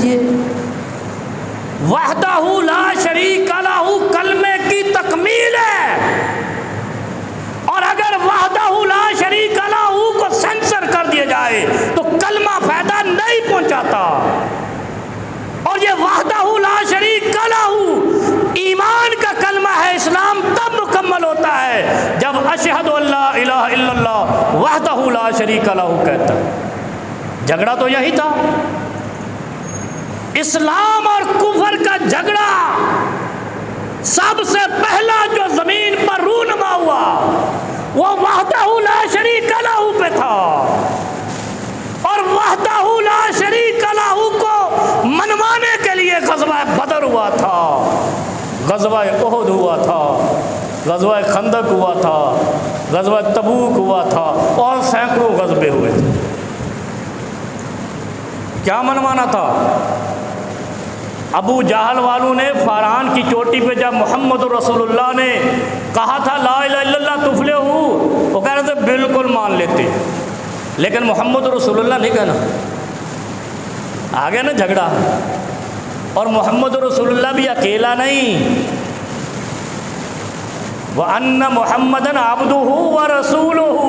یہ وحدہ لا شریک لہ کلمے کی تکمیل ہے، اور اگر وحدہ لا شریک لہ کو سینسر کر دیا جائے تو کلمہ فائدہ نہیں پہنچاتا۔ اور یہ وحدہ لا شریک لہ ایمان کا کلمہ ہے، اسلام تب مکمل ہوتا ہے جب اشہد ان لا الہ الا اللہ وحدہ لا شریک لہ کہتا ہے۔ جھگڑا تو یہی تھا، اسلام اور کفر کا جھگڑا سب سے پہلا جو زمین پر رونما ہوا وہ وحدہ لا شریک لہ پہ تھا، اور وحدہ لا شریک لہ کو منوانے کے لیے غزوہ بدر ہوا تھا، غزوہ احد ہوا تھا، غزوہ خندق ہوا تھا، غزوہ تبوک ہوا تھا، اور سینکڑوں غزوے ہوئے تھے۔ کیا منوانا تھا؟ ابو جہل والوں نے فاران کی چوٹی پہ جب محمد رسول اللہ نے کہا تھا لا الہ الا اللہ تفلحو، وہ کہہ رہے تھے بالکل مان لیتے، لیکن محمد رسول اللہ نہیں کہنا۔ آگے نا جھگڑا، اور محمد رسول اللہ بھی اکیلا نہیں، وَأَنَّ مُحَمَّدًا عَبْدُهُ وَرَسُولُهُ،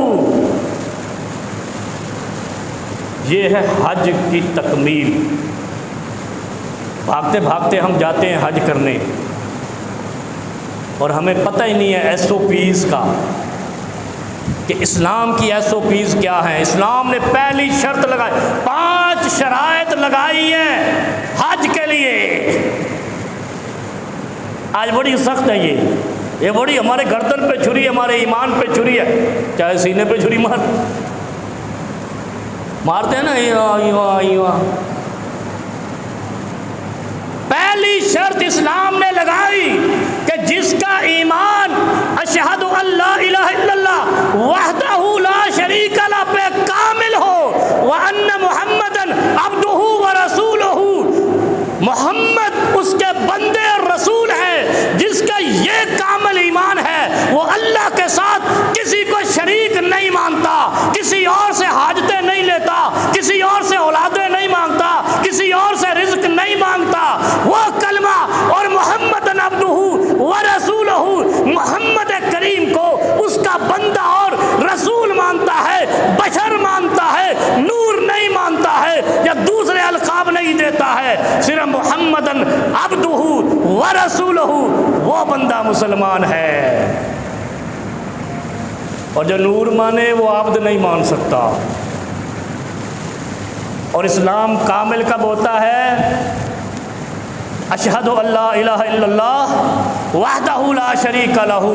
یہ ہے حج کی تکمیل۔ بھاگتے بھاگتے ہم جاتے ہیں حج کرنے، اور ہمیں پتہ ہی نہیں ہے ایس او پیز کا، کہ اسلام کی ایس او پیز کیا ہیں۔ اسلام نے پہلی شرط لگائی، 5 شرائط لگائی ہیں حج کے لیے۔ آج بڑی سخت ہے یہ بڑی ہمارے گردن پہ چھری، ہمارے ایمان پہ چھری ہے، چاہے سینے پہ چھری مارتے ہیں نا، ایواں۔ پہلی شرط اسلام نے لگائی کہ جس کا ایمان اشہد ان لا الہ الا اللہ وحدہ لا شریک لہ پہ کامل ہو، وَأَنَّ مُحَمَّدًا عَبْدُهُ وَرَسُولُهُ، محمد اس کے بندے اور رسول ہے، جس کا یہ کامل ایمان ہے وہ اللہ کے ساتھ کسی کو شریک نہیں مانتا، کسی اور سے حاجتیں نہیں لیتا، کسی اور سے اولادیں نہیں مانگتا، کسی اور سے رزق نہیں مانگتا، وہ کلمہ اور محمد عبدہ ورسولہ، محمد کریم کو اس کا بندہ اور رسول مانتا ہے، بشر مانتا ہے، نور نہیں مانتا ہے یا دوسرے القاب نہیں دیتا ہے، صرف محمد عبدہ ورسولہ، وہ بندہ مسلمان ہے۔ اور جو نور مانے وہ عبد نہیں مان سکتا۔ اور اسلام کامل کب ہوتا ہے؟ اشہد ان لا الہ الا اللہ وحدہ لا شریک لہ،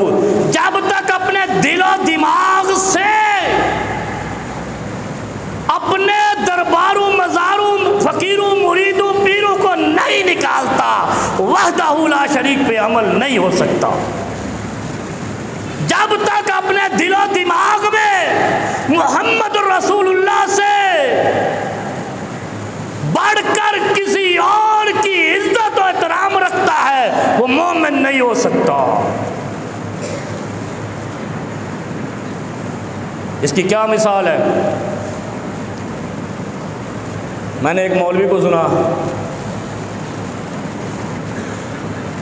جب تک اپنے دل و دماغ سے اپنے درباروں مزاروں فقیروں مریدوں پیروں کو نہیں نکالتا، وحدہ لا شریک پہ عمل نہیں ہو سکتا۔ جب تک اپنے دل و دماغ میں محمد رسول اللہ سے بڑھ کر کسی اور کی عزت و احترام رکھتا ہے وہ مومن نہیں ہو سکتا۔ اس کی کیا مثال ہے؟ میں نے ایک مولوی کو سنا،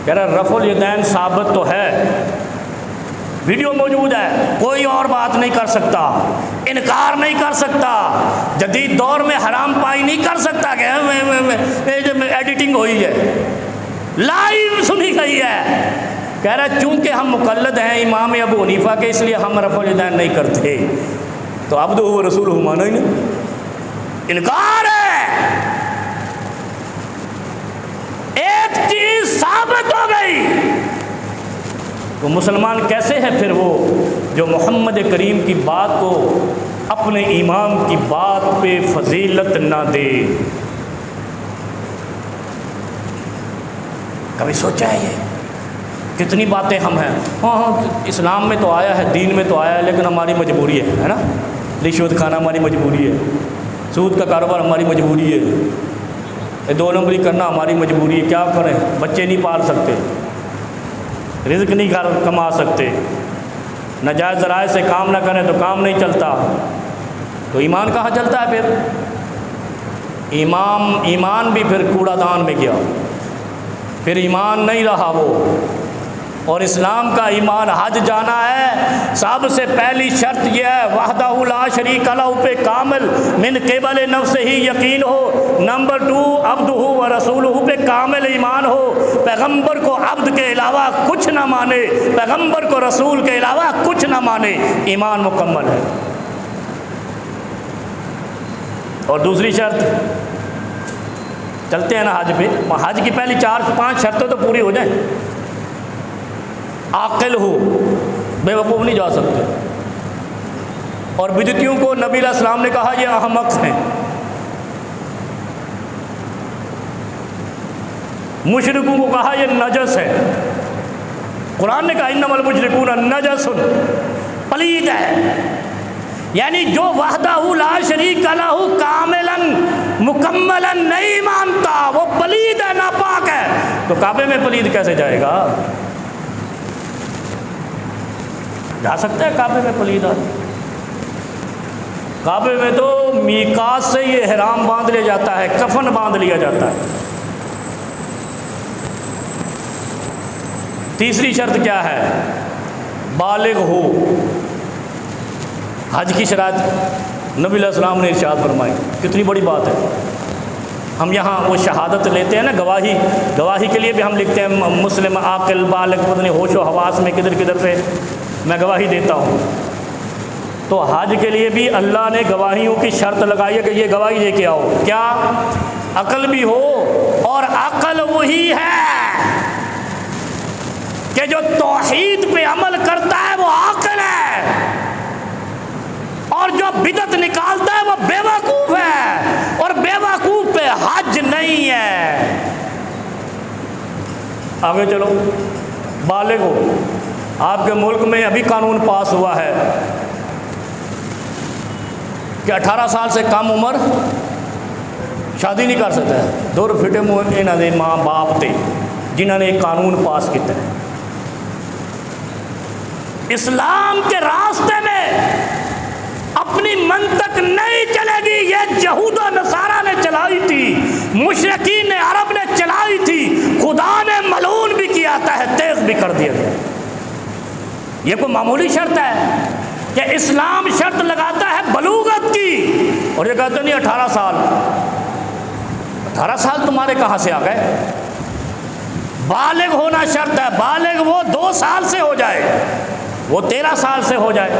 کہہ رہا رفع الیدین ثابت تو ہے، ویڈیو موجود ہے، کوئی اور بات نہیں کر سکتا، انکار نہیں کر سکتا، جدید دور میں حرام پائی نہیں کر سکتا کہ ایڈیٹنگ ہوئی ہے، لائیو سنی گئی ہے۔ کہہ رہا چونکہ ہم مقلد ہیں امام ابو حنیفہ کے، اس لیے ہم رفع الیدین نہیں کرتے۔ تو عبدہ و رسولہ مانا ہی نہیں، انکار ہے۔ ایک چیز ثابت ہو گئی، وہ مسلمان کیسے ہے پھر وہ جو محمد کریم کی بات کو اپنے امام کی بات پہ فضیلت نہ دے؟ کبھی سوچا ہے یہ؟ کتنی باتیں ہم ہیں، ہاں اسلام میں تو آیا ہے، دین میں تو آیا ہے، لیکن ہماری مجبوری ہے نا، رشوت کھانا ہماری مجبوری ہے، سود کا کاروبار ہماری مجبوری ہے، 2 نمبری کرنا ہماری مجبوری ہے، کیا کریں، بچے نہیں پال سکتے، رزق نہیں کما سکتے، ناجائز ذرائع سے کام نہ کریں تو کام نہیں چلتا، تو ایمان کہاں چلتا ہے پھر؟ ایمان بھی پھر کوڑا دان میں گیا، پھر ایمان نہیں رہا وہ۔ اور اسلام کا ایمان حج جانا ہے، سب سے پہلی شرط یہ ہے وحدہ لا شریک لہ پہ کامل من قبل نفس ہی یقین ہو۔ نمبر 2 عبدہ و رسولہ پہ کامل ایمان ہو، پیغمبر کو عبد کے علاوہ کچھ نہ مانے، پیغمبر کو رسول کے علاوہ کچھ نہ مانے، ایمان مکمل ہے۔ اور دوسری شرط، چلتے ہیں نا حج پہ، حج کی پہلی 4-5 شرطیں تو پوری ہو جائیں۔ عاقل ہو، بے وقوف نہیں جا سکتے۔ اور بدعتیوں کو نبی علیہ السلام نے کہا یہ احمق ہیں، مشرکوں کو کہا یہ نجس ہے۔ قرآن نے کہا انما المشرکون نجس، پلید ہے۔ یعنی جو وحدہ لا شریک لہ کاملاً مکملاً نہیں مانتا وہ پلید ہے، ناپاک ہے۔ تو کعبے میں پلید کیسے جائے گا؟ جا سکتا ہے کعبے میں پلید آدمی؟ کعبے میں تو میقات سے یہ احرام باندھ لیا جاتا ہے، کفن باندھ لیا جاتا ہے۔ تیسری شرط کیا ہے؟ بالغ ہو۔ حج کی شرائط نبی علیہ السلام نے ارشاد فرمائی، کتنی بڑی بات ہے۔ ہم یہاں وہ شہادت لیتے ہیں نا، گواہی کے لیے بھی ہم لکھتے ہیں مسلم عاقل بالغ، پتہ نہیں ہوش و حواس میں کدھر کدھر سے میں گواہی دیتا ہوں۔ تو حج کے لیے بھی اللہ نے گواہیوں کی شرط لگائی ہے کہ یہ گواہی لے کے آؤ، کیا؟ عقل بھی ہو، اور عقل وہی ہے کہ جو توحید پہ عمل کرتا ہے وہ عاقل ہے، اور جو بدعت نکالتا ہے وہ بے وقوف ہے، اور بے وقوف پہ حج نہیں ہے۔ آگے چلو، بالغ ہو۔ آپ کے ملک میں ابھی قانون پاس ہوا ہے کہ 18 سال سے کم عمر شادی نہیں کر سکتا ہے۔ دور پھٹے منہ انہاں دے ماں باپ تے جنہوں نے ایک قانون پاس کیا ہے۔ اسلام کے راستے میں اپنی منطق نہیں چلے گی، یہ یہود و نصارہ نے چلائی تھی، مشرکین عرب نے چلائی تھی، خدا نے ملعون بھی کیا تھا، تیغ بھی کر دیا گیا۔ یہ کوئی معمولی شرط ہے کہ اسلام شرط لگاتا ہے بلوغت کی، اور یہ کہتے نہیں 18 سال 18 سال تمہارے کہاں سے آ گئے؟ بالغ ہونا شرط ہے، بالغ وہ 2 سال سے ہو جائے، وہ 13 سال سے ہو جائے۔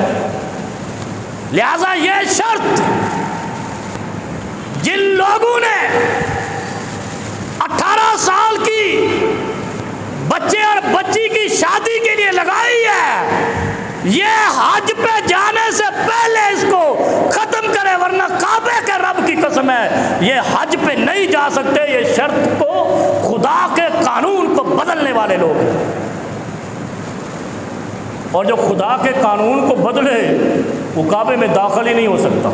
لہذا یہ شرط جن لوگوں نے 18 سال کی بچے اور بچی کی شادی کے لیے لگائی ہے، یہ حج پہ جانے سے پہلے اس کو ختم کرے، ورنہ کعبے کے رب کی قسم ہے یہ حج پہ نہیں جا سکتے۔ یہ شرط کو، خدا کے قانون کو بدلنے والے لوگ ہیں، اور جو خدا کے قانون کو بدلے وہ کعبے میں داخل ہی نہیں ہو سکتا۔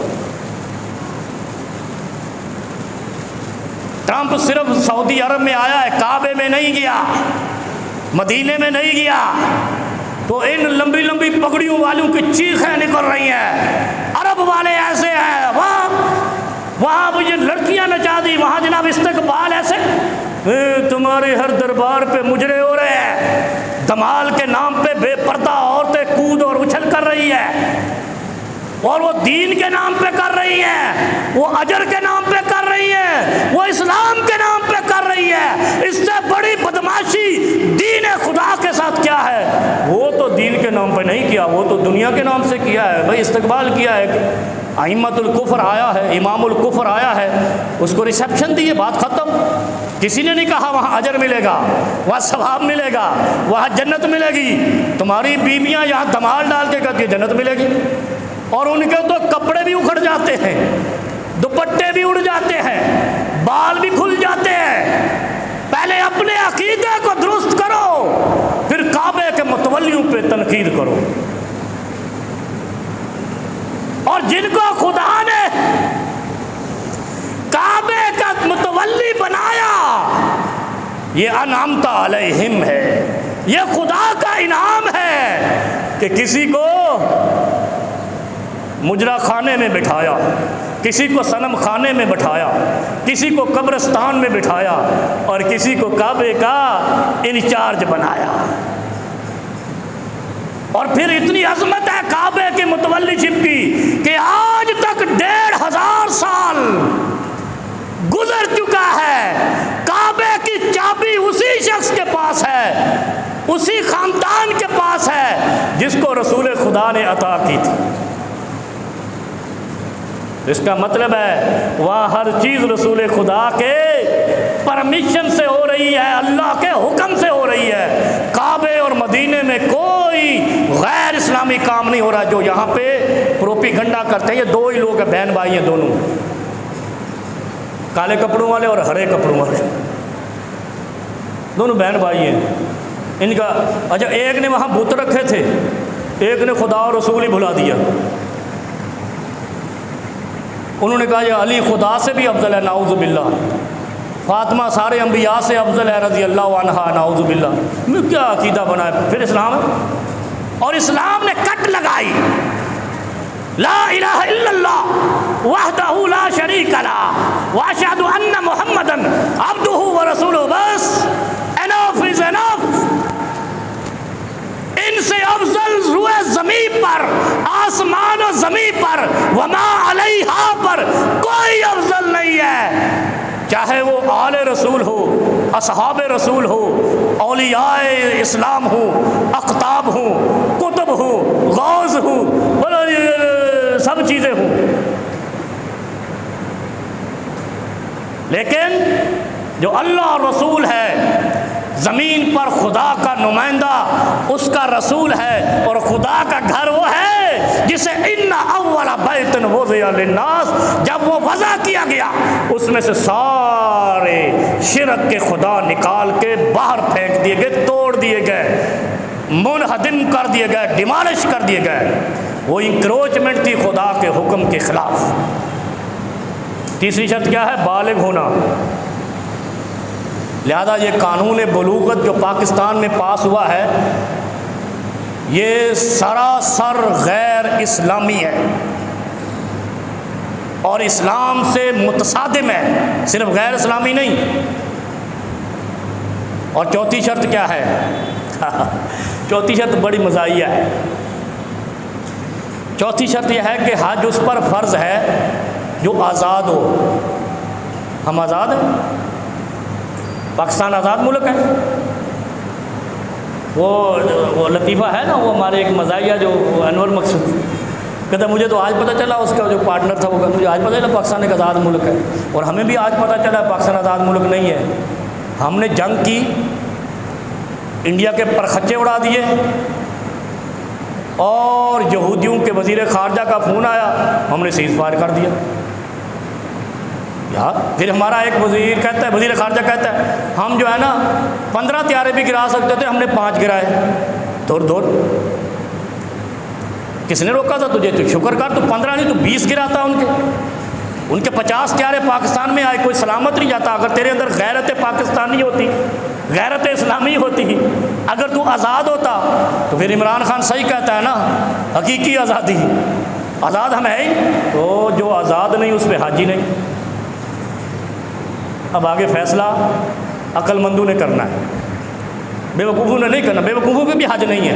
ٹرمپ صرف سعودی عرب میں آیا ہے، کعبے میں نہیں گیا، مدینے میں نہیں گیا، تو ان لمبی لمبی پگڑیوں والوں کی چیخیں نکل رہی ہیں، عرب والے ایسے ہیں، وہاں یہ لڑکیاں نچا دی، وہاں جناب استقبال ایسے، تمہارے ہر دربار پہ مجرے ہو رہے ہیں، دمال کے نام پہ بے پردہ عورتیں کود اور اچھل کر رہی ہیں، اور وہ دین کے نام پہ کر رہی ہیں، وہ اجر کے نام پہ کر رہی ہیں، وہ اسلام کے نام پہ کر رہی ہے۔ اس سے بڑی بدماشی دین خدا کے ساتھ کیا ہے؟ وہ تو دین کے نام پہ نہیں کیا، وہ تو دنیا کے نام سے کیا ہے۔ بھائی استقبال کیا ہے، ائمۃ الکفر آیا ہے، امام الکفر آیا ہے، اس کو ریسیپشن دی ہے، بات ختم۔ کسی نے نہیں کہا وہاں اجر ملے گا، وہاں ثواب ملے گا، وہاں جنت ملے گی۔ تمہاری بیویاں یہاں دمال ڈال کے کہتی ہیں جنت ملے گی، اور ان کے تو کپڑے بھی اکھڑ جاتے ہیں، دوپٹے بھی اڑ جاتے ہیں، بال بھی کھل جاتے ہیں۔ پہلے اپنے عقیدے کو درست کرو، پھر کعبے کے متولیوں پہ تنقید کرو۔ اور جن کو خدا نے کعبے کا متولی بنایا، یہ انعمت علیہم ہے، یہ خدا کا انعام ہے کہ کسی کو مجرا خانے میں بٹھایا، کسی کو صنم خانے میں بٹھایا، کسی کو قبرستان میں بٹھایا اور کسی کو کعبے کا انچارج بنایا۔ اور پھر اتنی عظمت ہے کعبے کی متولی شپ کی کہ آج تک 1500 سال گزر چکا ہے، کعبے کی چابی اسی شخص کے پاس ہے، اسی خاندان کے پاس ہے جس کو رسول خدا نے عطا کی تھی۔ اس کا مطلب ہے وہاں ہر چیز رسول خدا کے پرمیشن سے ہو رہی ہے، اللہ کے حکم سے ہو رہی ہے۔ کعبے اور مدینے میں کوئی غیر اسلامی کام نہیں ہو رہا۔ جو یہاں پہ پروپیگنڈا کرتے ہیں، یہ دو ہی لوگ ہیں، بہن بھائی ہیں دونوں، کالے کپڑوں والے اور ہرے کپڑوں والے، دونوں بہن بھائی ہیں۔ ان کا اچھا ایک نے وہاں بت رکھے تھے، ایک نے خدا اور رسول ہی بھلا دیا۔ انہوں نے کہا یہ علی خدا سے بھی افضل ہے، نعوذ باللہ، فاطمہ سارے انبیاء سے افضل ہے رضی اللہ عنہا، نعوذ باللہ۔ میں کیا عقیدہ بنا ہے پھر اسلام ہے؟ اور اسلام نے کٹ لگائی، لا الہ الا اللہ وحدہ لا شریک لہ واشہد ان محمدا عبدہ ورسولہ، بس انف از انف۔ ان سے افضل روئے زمین پر، آسمان و زمین پر، وما علیہا پر کوئی افضل نہیں ہے، چاہے وہ آل رسول ہو، اصحاب رسول ہو، اولیاء اسلام ہو، اقطاب ہو، کتب ہو، غوث ہو، سب چیزیں ہوں۔ لیکن جو اللہ اور رسول ہے، زمین پر خدا کا نمائندہ اس کا رسول ہے، اور خدا کا گھر وہ ہے جسے ان اول بیت وضع للناس، جب وہ وضع کیا گیا اس میں سے سارے شرک کے خدا نکال کے باہر پھینک دیے گئے، توڑ دیے گئے، منہدم کر دیے گئے، ڈیمالش کر دیے گئے۔ وہ انکروچمنٹ تھی خدا کے حکم کے خلاف۔ تیسری شرط کیا ہے؟ بالغ ہونا۔ لہذا یہ قانون بلوغت جو پاکستان میں پاس ہوا ہے، یہ سراسر غیر اسلامی ہے اور اسلام سے متصادم ہے، صرف غیر اسلامی نہیں۔ اور چوتھی شرط کیا ہے؟ چوتھی شرط بڑی مزاحیہ ہے۔ چوتھی شرط یہ ہے کہ حج اس پر فرض ہے جو آزاد ہو۔ ہم آزاد ہیں، پاکستان آزاد ملک ہے۔ وہ لطیفہ ہے نا، وہ ہمارے ایک مزاحیہ جو انور مقصود کہتا ہے مجھے تو آج پتہ چلا، اس کا جو پارٹنر تھا وہ کہتا مجھے آج پتہ چلا پاکستان ایک آزاد ملک ہے، اور ہمیں بھی آج پتہ چلا پاکستان آزاد ملک نہیں ہے۔ ہم نے جنگ کی، انڈیا کے پرخچے اڑا دیے، اور یہودیوں کے وزیر خارجہ کا فون آیا، ہم نے سیز فائر کر دیا۔ پھر ہمارا ایک وزیر کہتا ہے، وزیر خارجہ کہتا ہے ہم جو ہے نا 15 طیارے بھی گرا سکتے تھے، ہم نے 5 گرائے۔ دور کس نے روکا تھا تجھے؟ تو شکر کر، تو 15 نہیں تو 20 گراتا ان کے 50 طیارے پاکستان میں آئے، کوئی سلامت نہیں جاتا۔ اگر تیرے اندر غیرت پاکستانی ہوتی، غیرت اسلامی ہوتی، اگر تو آزاد ہوتا تو پھر عمران خان صحیح کہتا ہے نا، حقیقی آزادی، آزاد ہم ہے ہی، تو جو آزاد نہیں اس پہ حج ہی نہیں۔ اب آگے فیصلہ عقل مندوں نے کرنا ہے، بے وقوفوں نے نہیں کرنا۔ بے وقوفوں پہ بھی حج نہیں ہے۔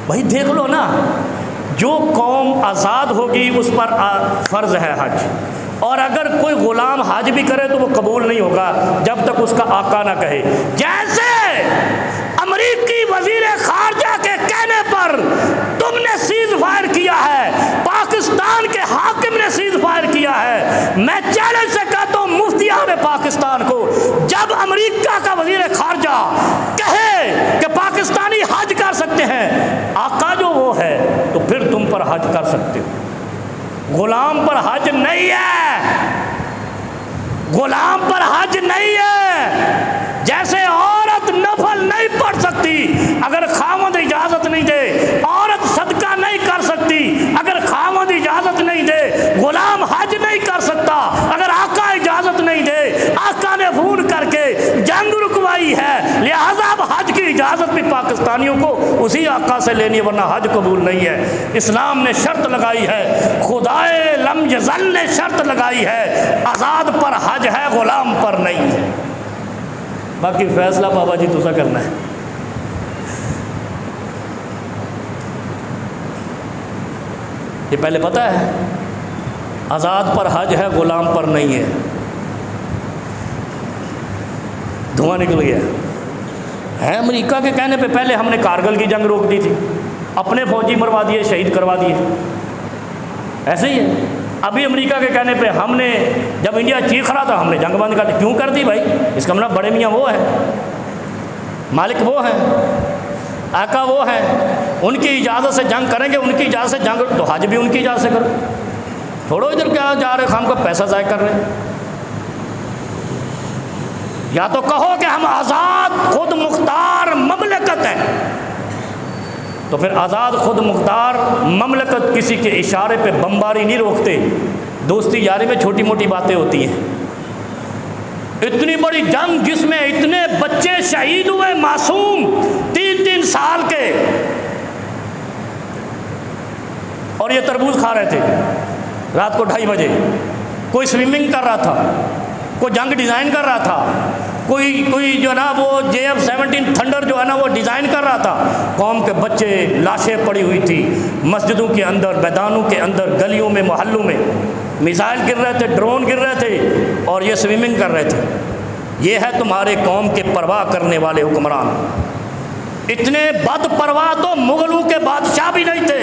بھائی دیکھ لو نا، جو قوم آزاد ہوگی اس پر فرض ہے حج، اور اگر کوئی غلام حج بھی کرے تو وہ قبول نہیں ہوگا جب تک اس کا آقا نہ کہے۔ جیسے امریکی وزیر خارجہ کے کہنے پر تم نے سیز فائر کیا ہے، پاکستان کے حاکم نے سیز فائر کیا ہے، میں چیلنج سے کہتا ہوں مفتیان پاکستان کو، جب امریکہ کا وزیر خارجہ کہے کہ پاکستانی حج کر سکتے ہیں، آقا جو وہ ہے، تو پھر تم پر حج کر سکتے ہو۔ غلام پر حج نہیں ہے، غلام پر حج نہیں ہے۔ جیسے عورت نفل نہیں پڑھ سکتی اگر خاوند اجازت نہیں دے، عورت صدقہ نہیں کر سکتی اگر خاوند اجازت نہیں دے، غلام حج نہیں کر سکتا اگر آقا اجازت نہیں دے۔ آقا نے فون کر کے جنگ رکوائی ہے، لہذا اب حج کی اجازت بھی پاکستانیوں کو اسی آقا سے لینی ہے، ورنہ حج قبول نہیں ہے۔ اسلام نے شرط لگائی ہے، خدائے لم یزل نے شرط لگائی ہے، آزاد پر حج ہے، غلام پر نہیں ہے۔ باقی فیصلہ بابا جی تسا کرنا ہے۔ یہ پہلے پتہ ہے، آزاد پر حج ہے، غلام پر نہیں ہے۔ دھواں نکل گیا ہے۔ امریکہ کے کہنے پہ پہلے ہم نے کارگل کی جنگ روک دی تھی، اپنے فوجی مروا دیے، شہید کروا دیے، ایسے ہی ہے۔ ابھی امریکہ کے کہنے پہ ہم نے، جب انڈیا چیخ رہا تھا، ہم نے جنگ بند کر دی۔ کیوں کر دی بھائی؟ اس کا مطلب بڑے میاں وہ ہیں، مالک وہ ہیں، آقا وہ ہیں، ان کی اجازت سے جنگ کریں گے، ان کی اجازت سے جنگ، تو حج بھی ان کی اجازت سے کرو۔ چھوڑو ادھر کیا جا رہے خام کا پیسہ ضائع کر رہے ہیں۔ یا تو کہو کہ ہم آزاد خود مختار مملکت ہیں، تو پھر آزاد خود مختار مملکت کسی کے اشارے پہ بمباری نہیں روکتے۔ دوستی یاری میں چھوٹی موٹی باتیں ہوتی ہیں۔ اتنی بڑی جنگ جس میں اتنے بچے شہید ہوئے، معصوم 3 سال کے، اور یہ تربوز کھا رہے تھے رات کو 2:30 بجے۔ کوئی سوئمنگ کر رہا تھا، کوئی جنگ ڈیزائن کر رہا تھا، کوئی جو ہے نا وہ JF-17 تھنڈر جو ہے نا وہ ڈیزائن کر رہا تھا۔ قوم کے بچے، لاشیں پڑی ہوئی تھی مسجدوں کے اندر، میدانوں کے اندر، گلیوں میں، محلوں میں، میزائل گر رہے تھے، ڈرون گر رہے تھے، اور یہ سوئمنگ کر رہے تھے۔ یہ ہے تمہارے قوم کے پرواہ کرنے والے حکمران۔ اتنے بد پرواہ تو مغلوں کے بادشاہ بھی نہیں تھے،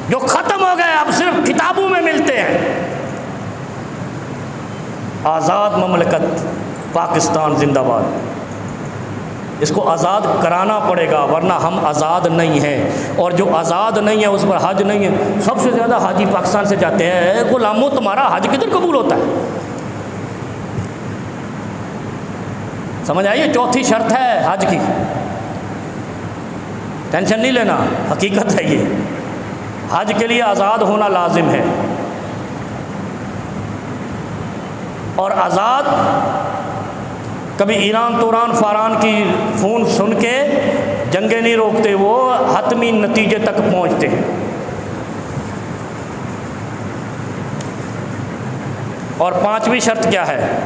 جو ختم ہو گئے، اب صرف کتابوں میں ملتے ہیں۔ آزاد مملکت پاکستان زندہ باد، اس کو آزاد کرانا پڑے گا، ورنہ ہم آزاد نہیں ہیں۔ اور جو آزاد نہیں ہے اس پر حج نہیں ہے۔ سب سے زیادہ حاجی پاکستان سے جاتے ہیں۔ غلاموں تمہارا حج کدھر قبول ہوتا ہے؟ سمجھ آئیے؟ چوتھی شرط ہے حج کی، ٹینشن نہیں لینا، حقیقت ہے یہ۔ حج کے لیے آزاد ہونا لازم ہے، اور آزاد کبھی ایران توران فاران کی فون سن کے جنگیں نہیں روکتے، وہ حتمی نتیجے تک پہنچتے ہیں۔ اور 5ویں شرط کیا ہے؟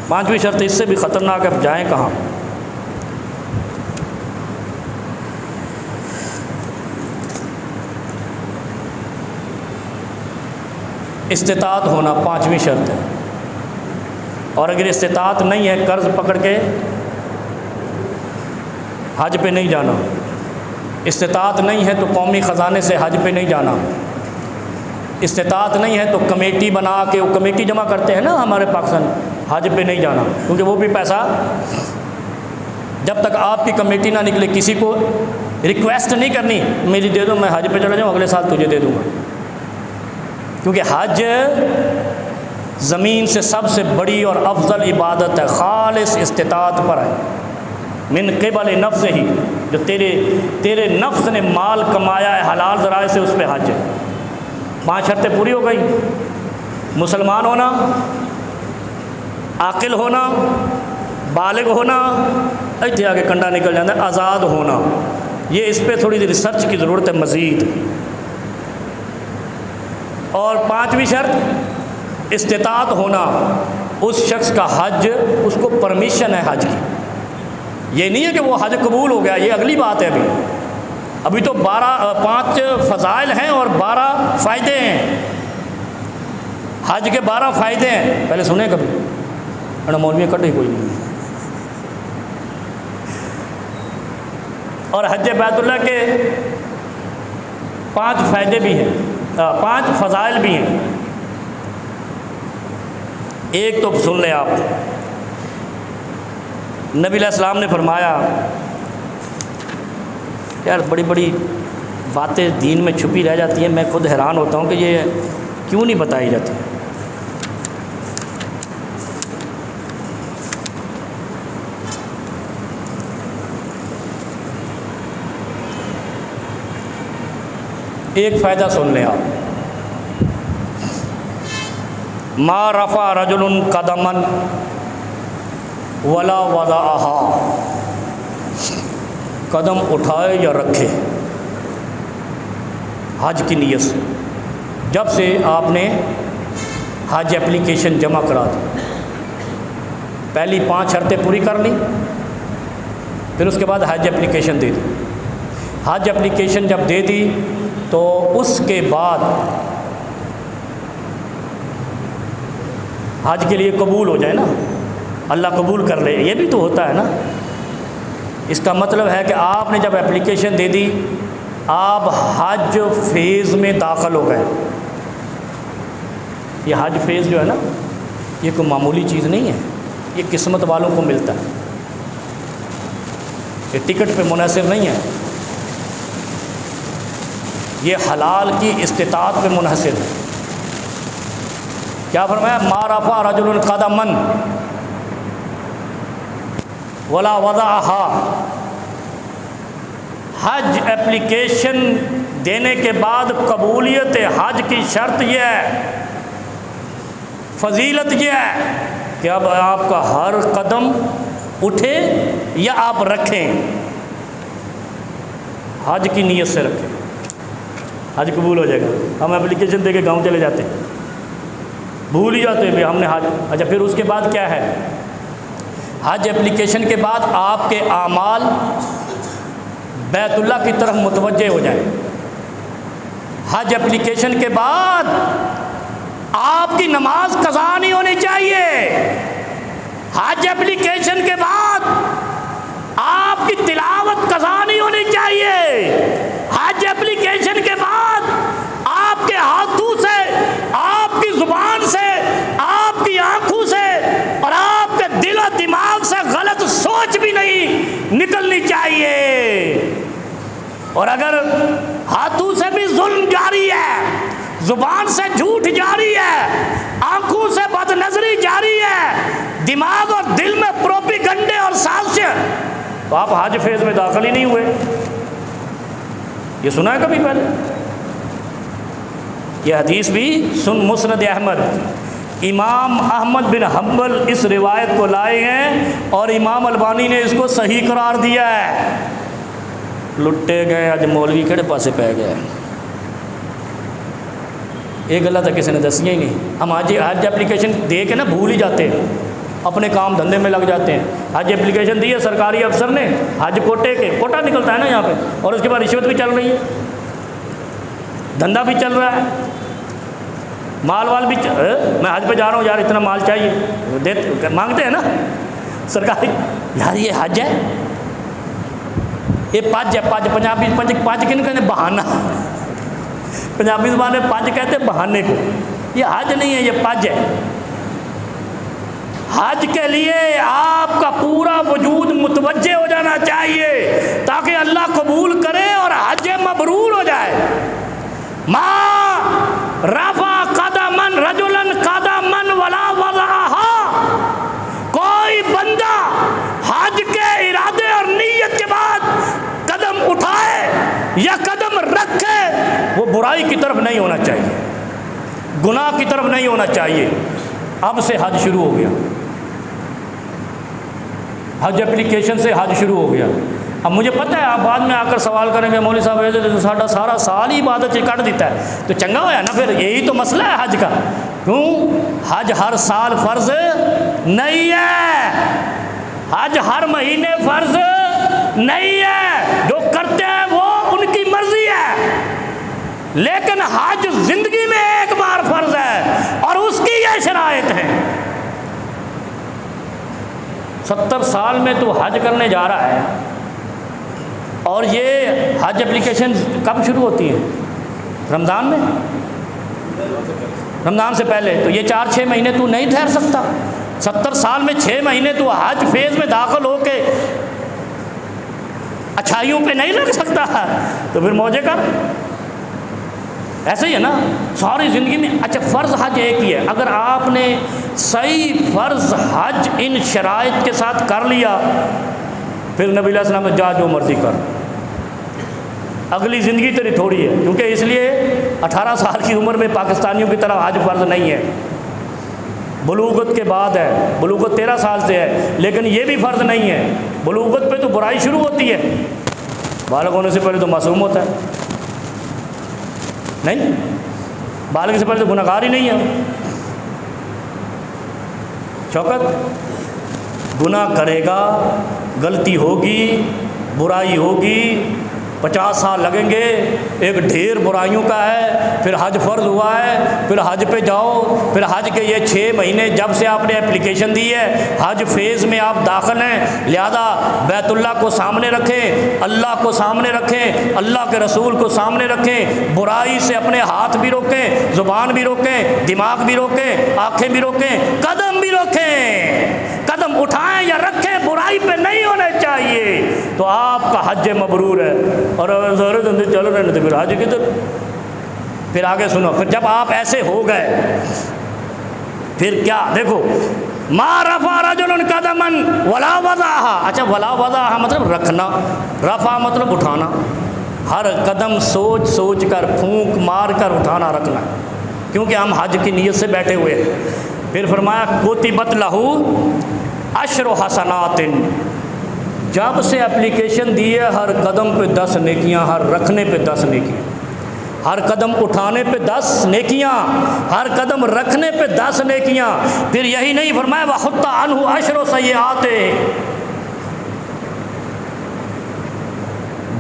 5ویں شرط اس سے بھی خطرناک ہے، اب جائیں کہاں؟ استطاعت ہونا 5ویں شرط ہے۔ اور اگر استطاعت نہیں ہے، قرض پکڑ کے حج پہ نہیں جانا۔ استطاعت نہیں ہے تو قومی خزانے سے حج پہ نہیں جانا۔ استطاعت نہیں ہے تو کمیٹی بنا کے، وہ کمیٹی جمع کرتے ہیں نا ہمارے پاکستان، حج پہ نہیں جانا، کیونکہ وہ بھی پیسہ جب تک آپ کی کمیٹی نہ نکلے، کسی کو ریکویسٹ نہیں کرنی میری دے دو، میں حج پہ چلا جاؤں، اگلے سال تجھے دے دوں گا۔ کیونکہ حج زمین سے سب سے بڑی اور افضل عبادت ہے، خالص استطاعت پر ہے، من قبل نفس ہی، جو تیرے نفس نے مال کمایا ہے حلال ذرائع سے، اس پہ حج ہے۔ 5 شرطیں پوری ہو گئی: مسلمان ہونا، عاقل ہونا، بالغ ہونا، ایتھے آگے کنڈا نکل جاتا ہے، آزاد ہونا۔ یہ اس پہ تھوڑی سی ریسرچ کی ضرورت ہے مزید۔ اور 5ویں شرط استطاعت ہونا، اس شخص کا حج، اس کو پرمیشن ہے حج کی۔ یہ نہیں ہے کہ وہ حج قبول ہو گیا، یہ اگلی بات ہے۔ ابھی تو 5 فضائل ہیں اور 12 فائدے ہیں۔ حج کے 12 فائدے ہیں، پہلے سنیں کبھی؟ مولوی کٹے کوئی نہیں۔ اور حج بیت اللہ کے 5 فائدے بھی ہیں، 5 فضائل بھی ہیں۔ ایک تو سن لیں آپ، نبی علیہ السلام نے فرمایا، یار بڑی بڑی باتیں دین میں چھپی رہ جاتی ہیں، میں خود حیران ہوتا ہوں کہ یہ کیوں نہیں بتائی جاتی۔ ایک فائدہ سن لیں آپ، ما رفع رجل قدما ولا وضعها، قدم اٹھائے یا رکھے حج کی نیت سے، جب سے آپ نے حج اپلیکیشن جمع کرا دی، پہلی 5 شرطیں پوری کر لی، پھر اس کے بعد حج اپلیکیشن دے دی۔ حج اپلیکیشن جب دے دی تو اس کے بعد حج کے لیے قبول ہو جائے نا، اللہ قبول کر لے، یہ بھی تو ہوتا ہے نا۔ اس کا مطلب ہے کہ آپ نے جب اپلیکیشن دے دی، آپ حج فیز میں داخل ہو گئے۔ یہ حج فیز جو ہے نا، یہ کوئی معمولی چیز نہیں ہے، یہ قسمت والوں کو ملتا ہے، یہ ٹکٹ پہ منحصر نہیں ہے، یہ حلال کی استطاعت پہ منحصر ہے۔ کیا فرمایا؟ ما رفع رجل قدما ولا وضعها، حج اپلیکیشن دینے کے بعد قبولیت حج کی شرط یہ ہے، فضیلت یہ ہے کہ اب آپ کا ہر قدم اٹھے یا آپ رکھیں، حج کی نیت سے رکھیں، حج قبول ہو جائے گا۔ ہم اپلیکیشن دے کے گاؤں چلے جاتے ہیں، بھول ہی جاتے ہیں ہم نے حج۔ اچھا، پھر اس کے بعد کیا ہے؟ حج اپلیکیشن کے بعد آپ کے اعمال بیت اللہ کی طرف متوجہ ہو جائیں۔ حج اپلیکیشن کے بعد آپ کی نماز قضا نہیں ہونی چاہیے۔ حج اپلیکیشن کے بعد آپ کی تلاوت قضا نہیں ہونی چاہیے۔ حج اپلیکیشن کے بعد آپ کے ہاتھوں سے، آپ کی زبان سے، آپ کی آنکھوں سے اور آپ کے دل و دماغ سے غلط سوچ بھی نہیں نکلنی چاہیے۔ اور اگر ہاتھوں سے بھی ظلم جاری ہے، زبان سے جھوٹ جاری ہے، آنکھوں سے بد نظری جاری ہے، دماغ اور دل میں پروپیگنڈے اور سازشیں، تو آپ حج فیز میں داخل ہی نہیں ہوئے۔ یہ سنا ہے کبھی پہلے؟ یہ حدیث بھی سن مسند احمد، امام احمد بن حنبل اس روایت کو لائے ہیں اور امام البانی نے اس کو صحیح قرار دیا ہے۔ لٹے گئے اج مولوی کہڑے پاسے پہ گئے، یہ گلا تو کسی نے دسیاں ہی نہیں۔ ہم حج اپلیکیشن دے کے نا بھول ہی جاتے ہیں، اپنے کام دھندے میں لگ جاتے ہیں۔ حج اپلیکیشن دی ہے سرکاری افسر نے، حج کوٹے کے کوٹا نکلتا ہے نا یہاں پہ، اور اس کے بعد رشوت بھی چل رہی ہے، دھندا بھی چل رہا ہے، مال وال بھی میں حج پہ جا رہا ہوں یار اتنا مال چاہیے، مانگتے ہیں نا سرکاری، یار یہ حج ہے، یہ پج ہے، پج پنجابی پج کن کہتے ہیں؟ بہانہ، پنجابی زبان میں پج کہتے ہیں بہانے کو، یہ حج نہیں ہے، یہ پج ہے۔ حج کے لیے آپ کا پورا وجود متوجہ ہو جانا چاہیے تاکہ اللہ قبول کرے اور حج مبرور ہو جائے۔ ما رفع قدما رجلا قدما ولا وضعها، کوئی بندہ حج کے ارادے اور نیت کے بعد قدم اٹھائے یا قدم رکھے، وہ برائی کی طرف نہیں ہونا چاہیے، گناہ کی طرف نہیں ہونا چاہیے۔ اب سے حج شروع ہو گیا، حج اپلیکیشن سے حج شروع ہو گیا۔ اب مجھے پتہ ہے آپ بعد میں آ کر سوال کریں گے مولوی صاحب ساڈا سارا سال ہی عبادت کٹ دیتا ہے، تو چنگا ہوا نا، پھر یہی تو مسئلہ ہے حج کا۔ کیوں؟ حج ہر سال فرض نہیں ہے، حج ہر مہینے فرض نہیں ہے، جو کرتے ہیں وہ ان کی مرضی ہے، لیکن حج زندگی میں ایک بار فرض ہے اور اس کی یہ شرائط ہے۔ 70 سال میں تو حج کرنے جا رہا ہے، اور یہ حج اپلیکیشن کب شروع ہوتی ہے؟ رمضان میں، رمضان سے پہلے، تو یہ 4-6 مہینے تو نہیں ٹھہر سکتا۔ 70 سال میں 6 مہینے تو حج فیز میں داخل ہو کے اچھائیوں پہ نہیں لگ سکتا، تو پھر موجے کر، ایسے ہی ہے نا ساری زندگی میں۔ اچھا، فرض حج ایک ہی ہے، اگر آپ نے صحیح فرض حج ان شرائط کے ساتھ کر لیا، پھر نبی علیہ السلام نے جا جو مرضی کر، اگلی زندگی تیری تھوڑی ہے، کیونکہ اس لیے 18 سال کی عمر میں پاکستانیوں کی طرح حج فرض نہیں ہے۔ بلوغت کے بعد ہے، بلوغت 13 سال سے ہے، لیکن یہ بھی فرض نہیں ہے، بلوغت پہ تو برائی شروع ہوتی ہے، بالغ ہونے سے پہلے تو معصوم ہوتا ہے، نہیں، بالغ سے پہلے تو گناہ گار ہی نہیں ہے۔ شوکت گناہ کرے گا، غلطی ہوگی، برائی ہوگی، 50 سال لگیں گے، ایک ڈھیر برائیوں کا ہے، پھر حج فرض ہوا ہے، پھر حج پہ جاؤ، پھر حج کے یہ 6 مہینے جب سے آپ نے اپلیکیشن دی ہے، حج فیز میں آپ داخل ہیں، لہذا بیت اللہ کو سامنے رکھیں، اللہ کو سامنے رکھیں، اللہ کے رسول کو سامنے رکھیں، برائی سے اپنے ہاتھ بھی روکیں، زبان بھی روکیں، دماغ بھی روکیں، آنکھیں بھی روکیں، قدم بھی روکیں، قدم اٹھائیں یا رکھیں، برائی پہ نہیں ہونے چاہیے، تو آپ کا حج مبرور ہے۔ اور زہر دندے چل رہے ہیں تو پھر حج کدھر؟ پھر آگے سنو، پھر جب آپ ایسے ہو گئے پھر کیا؟ دیکھو، ما رفع رجل قدما ولا وضعها، اچھا ولا وضعها مطلب رکھنا، رفع مطلب اٹھانا، ہر قدم سوچ سوچ کر، پھونک مار کر اٹھانا رکھنا، کیونکہ ہم حج کی نیت سے بیٹھے ہوئے ہیں۔ پھر فرمایا کتبت لہ عشر حسنات، جب سے اپلیکیشن دی ہے ہر قدم پہ 10 نیکیاں، ہر رکھنے پہ 10 نیکیاں، ہر قدم اٹھانے پہ 10 نیکیاں، ہر قدم رکھنے پہ 10 نیکیاں۔ پھر یہی نہیں فرمایا وَحُطَّ عَنْهُ عَشْرُ سَیِّئَاتِهِ،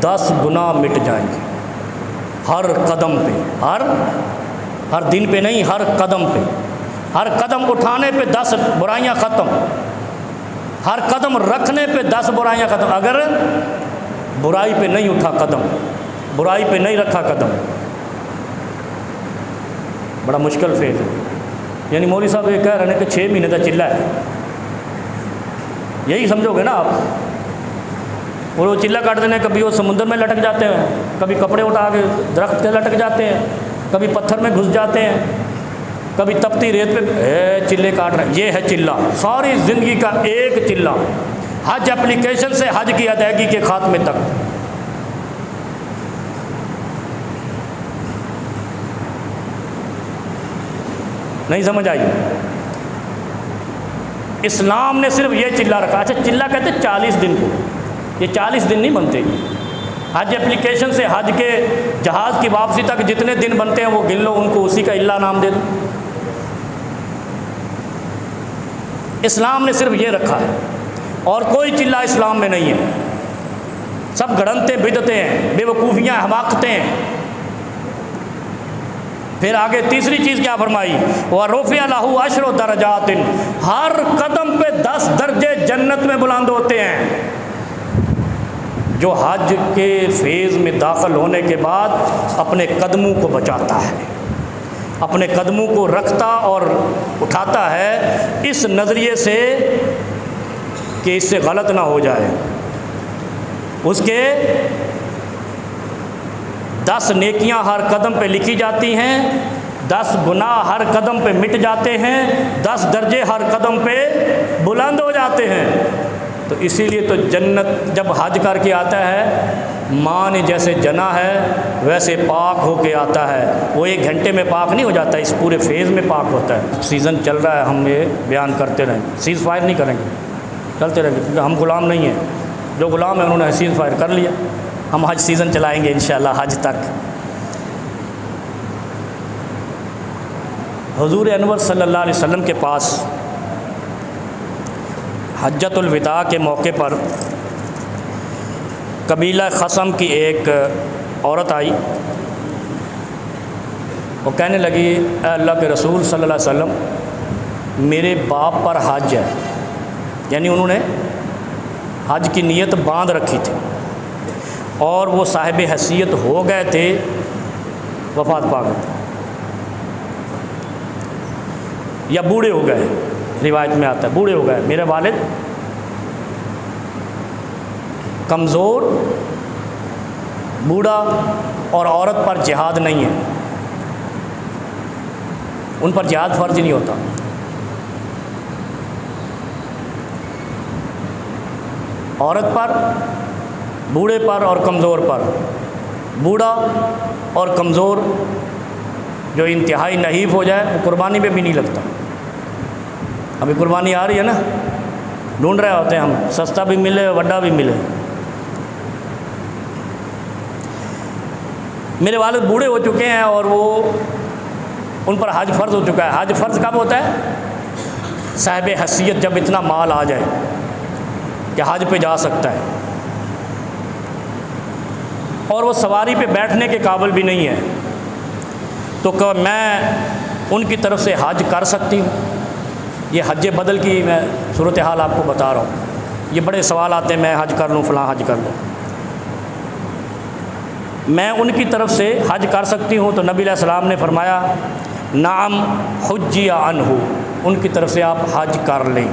10 گناہ مٹ جائیں گے ہر قدم پہ، ہر دن پہ نہیں، ہر قدم پہ، ہر قدم اٹھانے پہ 10 برائیاں ختم، ہر قدم رکھنے پہ 10 برائیاں ختم۔ اگر برائی پہ نہیں اٹھا قدم، برائی پہ نہیں رکھا قدم، بڑا مشکل فیز ہے۔ یعنی مولوی صاحب یہ کہہ رہے ہیں کہ 6 مہینے کا چلہ ہے، یہی سمجھو گے نا آپ۔ اور وہ چلہ کاٹ دینے، کبھی وہ سمندر میں لٹک جاتے ہیں، کبھی کپڑے اٹھا کے درخت کے لٹک جاتے ہیں، کبھی پتھر میں گھس جاتے ہیں، کبھی تپتی ریت پہ چلے کاٹ رہے ہیں۔ یہ ہے چلہ، ساری زندگی کا ایک چلہ، حج اپلیکیشن سے حج کی ادائیگی کے خاتمے تک۔ نہیں سمجھ آئی؟ اسلام نے صرف یہ چلہ رکھا۔ اچھا چلہ کہتے ہیں 40 دن کو، یہ 40 دن نہیں بنتے، حج اپلیکیشن سے حج کے جہاز کی واپسی تک جتنے دن بنتے ہیں وہ گن لو، ان کو اسی کا اللہ نام دے دو۔ اسلام نے صرف یہ رکھا ہے، اور کوئی چلہ اسلام میں نہیں ہے، سب گھڑنتے بدعتیں ہیں، بے وقوفیاں، حماقتیں ہیں۔ پھر آگے تیسری چیز کیا فرمائی؟ وَرُفِعَ لَهُ عَشْرُ دَرَجَاتٍ، ہر قدم پہ 10 درجے جنت میں بلند ہوتے ہیں۔ جو حج کے فیز میں داخل ہونے کے بعد اپنے قدموں کو بچاتا ہے، اپنے قدموں کو رکھتا اور اٹھاتا ہے اس نظریے سے کہ اس سے غلط نہ ہو جائے، اس کے 10 نیکیاں ہر قدم پہ لکھی جاتی ہیں، 10 گناہ ہر قدم پہ مٹ جاتے ہیں، 10 درجے ہر قدم پہ بلند ہو جاتے ہیں۔ تو اسی لیے تو جنت جب حج کر کے آتا ہے، ماں نے جیسے جنا ہے ویسے پاک ہو کے آتا ہے۔ وہ 1 گھنٹے میں پاک نہیں ہو جاتا، اس پورے فیز میں پاک ہوتا ہے۔ سیزن چل رہا ہے، ہم یہ بیان کرتے رہیں، سیز فائر نہیں کریں گے، چلتے رہیں گے، کیونکہ ہم غلام نہیں ہیں۔ جو غلام ہیں انہوں نے سیز فائر کر لیا، ہم حج سیزن چلائیں گے انشاءاللہ حج تک۔ حضور انور صلی اللہ علیہ وسلم کے پاس حجۃ الوداع کے موقع پر قبیلہ خصم کی ایک عورت آئی، وہ کہنے لگی اے اللہ کے رسول صلی اللہ علیہ وسلم، میرے باپ پر حج ہے، یعنی انہوں نے حج کی نیت باندھ رکھی تھی اور وہ صاحب حیثیت ہو گئے تھے، وفات پا گئے تھے یا بوڑھے ہو گئے، روایت میں آتا ہے بوڑھے ہو گئے۔ میرے والد کمزور، بوڑھا اور عورت پر جہاد نہیں ہے، ان پر جہاد فرض نہیں ہوتا۔ عورت پر، بوڑھے پر اور کمزور پر، بوڑھا اور کمزور جو انتہائی نحیف ہو جائے وہ قربانی پہ بھی نہیں لگتا، ابھی قربانی آ رہی ہے نا، ڈھونڈ رہے ہوتے ہیں ہم، سستا بھی ملے وڈا بھی ملے۔ میرے والد بوڑھے ہو چکے ہیں اور وہ ان پر حج فرض ہو چکا ہے۔ حج فرض کب ہوتا ہے؟ صاحب حیثیت جب اتنا مال آ جائے کہ حج پہ جا سکتا ہے، اور وہ سواری پہ بیٹھنے کے قابل بھی نہیں ہے، تو کہ میں ان کی طرف سے حج کر سکتی ہوں؟ یہ حج بدل کی میں صورتحال آپ کو بتا رہا ہوں۔ یہ بڑے سوال آتے ہیں، میں حج کر لوں، فلاں حج کر لوں۔ میں ان کی طرف سے حج کر سکتی ہوں؟ تو نبی علیہ السلام نے فرمایا نعم حجی عنہ، ان کی طرف سے آپ حج کر لیں،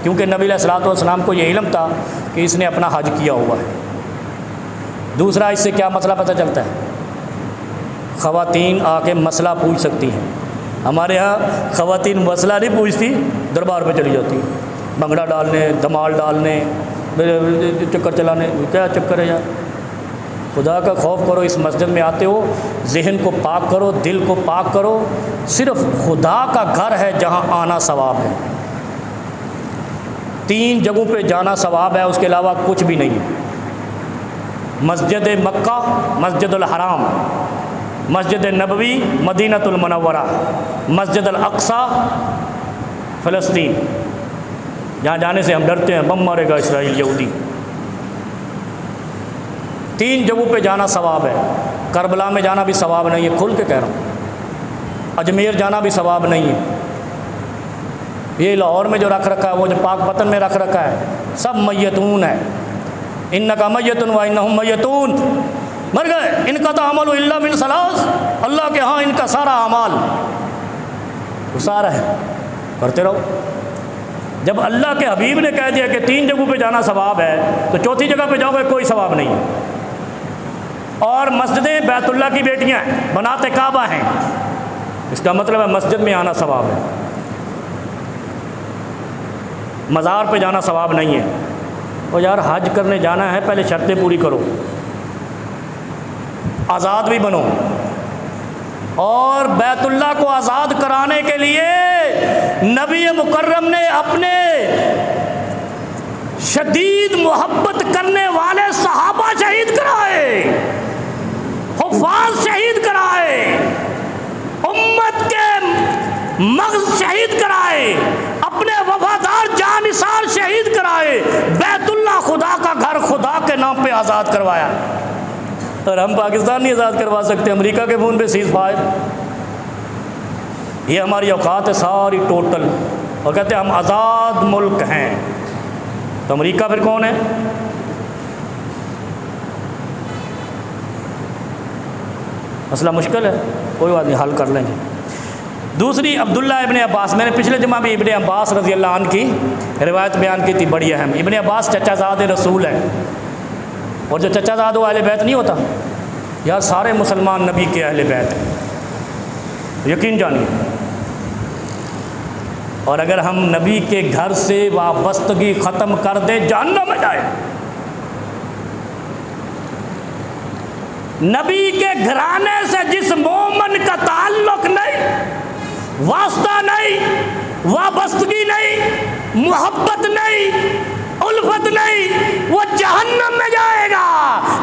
کیونکہ نبی علیہ السلام کو یہ علم تھا کہ اس نے اپنا حج کیا ہوا ہے۔ دوسرا، اس سے کیا مسئلہ پتہ چلتا ہے؟ خواتین آ کے مسئلہ پوچھ سکتی ہیں۔ ہمارے ہاں خواتین مسئلہ نہیں پوچھتی، دربار پہ چلی جاتی ہیں، بھنگڑا ڈالنے، دھمال ڈالنے، چکر چلانے۔ کیا چکر ہے یار؟ خدا کا خوف کرو، اس مسجد میں آتے ہو ذہن کو پاک کرو، دل کو پاک کرو، صرف خدا کا گھر ہے جہاں آنا ثواب ہے۔ 3 جگہوں پہ جانا ثواب ہے، اس کے علاوہ کچھ بھی نہیں ہے۔ مسجد مکہ، مسجد الحرام، مسجد نبوی مدینۃ المنورہ، مسجد الاقصی فلسطین، جہاں جانے سے ہم ڈرتے ہیں، بم مارے گا اسرائیل یہودی۔ 3 جگہوں پہ جانا ثواب ہے۔ کربلا میں جانا بھی ثواب نہیں ہے، کھل کے کہہ رہا ہوں۔ اجمیر جانا بھی ثواب نہیں ہے۔ یہ لاہور میں جو رکھ رکھا ہے، وہ جو پاک پتن میں رکھ رکھا ہے، سب میتون ہے۔ انک میت و انہم میتون، مر گئے۔ ان کا تو عمل الا من ثلاث، اللہ کے ہاں ان کا سارا اعمال وہ سارا ہے، کرتے رہو۔ جب اللہ کے حبیب نے کہہ دیا کہ 3 جگہوں پہ جانا ثواب ہے، تو 4تھی جگہ پہ جاؤ گے کوئی ثواب نہیں ہے۔ اور مسجدیں بیت اللہ کی بیٹیاں ہیں، بنات کعبہ ہیں، اس کا مطلب ہے مسجد میں آنا ثواب ہے۔ مزار پہ جانا ثواب نہیں ہے۔ اور یار حج کرنے جانا ہے، پہلے شرطیں پوری کرو، آزاد بھی بنو۔ اور بیت اللہ کو آزاد کرانے کے لیے نبی مکرم نے اپنے شدید محبت کرنے والے صحابہ شہید کرائے، حفاظ شہید کرائے، امت کے مغز شہید کرائے، اپنے وفادار جانثار شہید کرائے، بیت اللہ خدا کا گھر خدا کے نام پہ آزاد کروایا۔ اور ہم پاکستان نہیں آزاد کروا سکتے، امریکہ کے فون پہ سیز فائر۔ یہ ہماری اوقات ہے ساری ٹوٹل، اور کہتے ہیں ہم آزاد ملک ہیں، تو امریکہ پھر کون ہے؟ مسئلہ مشکل ہے، کوئی بات نہیں، حل کر لیں گے۔ دوسری، عبداللہ ابن عباس، میں نے پچھلے جمعہ بھی ابن عباس رضی اللہ عنہ کی روایت بیان کی تھی، بڑی اہم۔ ابن عباس چچا زاد رسول ہے، اور جو چچا زاد وہ اہل بیت نہیں ہوتا یار، سارے مسلمان نبی کے اہل بیت ہیں، یقین جانیے۔ اور اگر ہم نبی کے گھر سے وابستگی ختم کر دیں، جہنم میں جائے۔ نبی کے گھرانے سے جس مومن کا تعلق نہیں، واسطہ نہیں، وابستگی نہیں، محبت نہیں، الفت نہیں، وہ جہنم میں جائے گا۔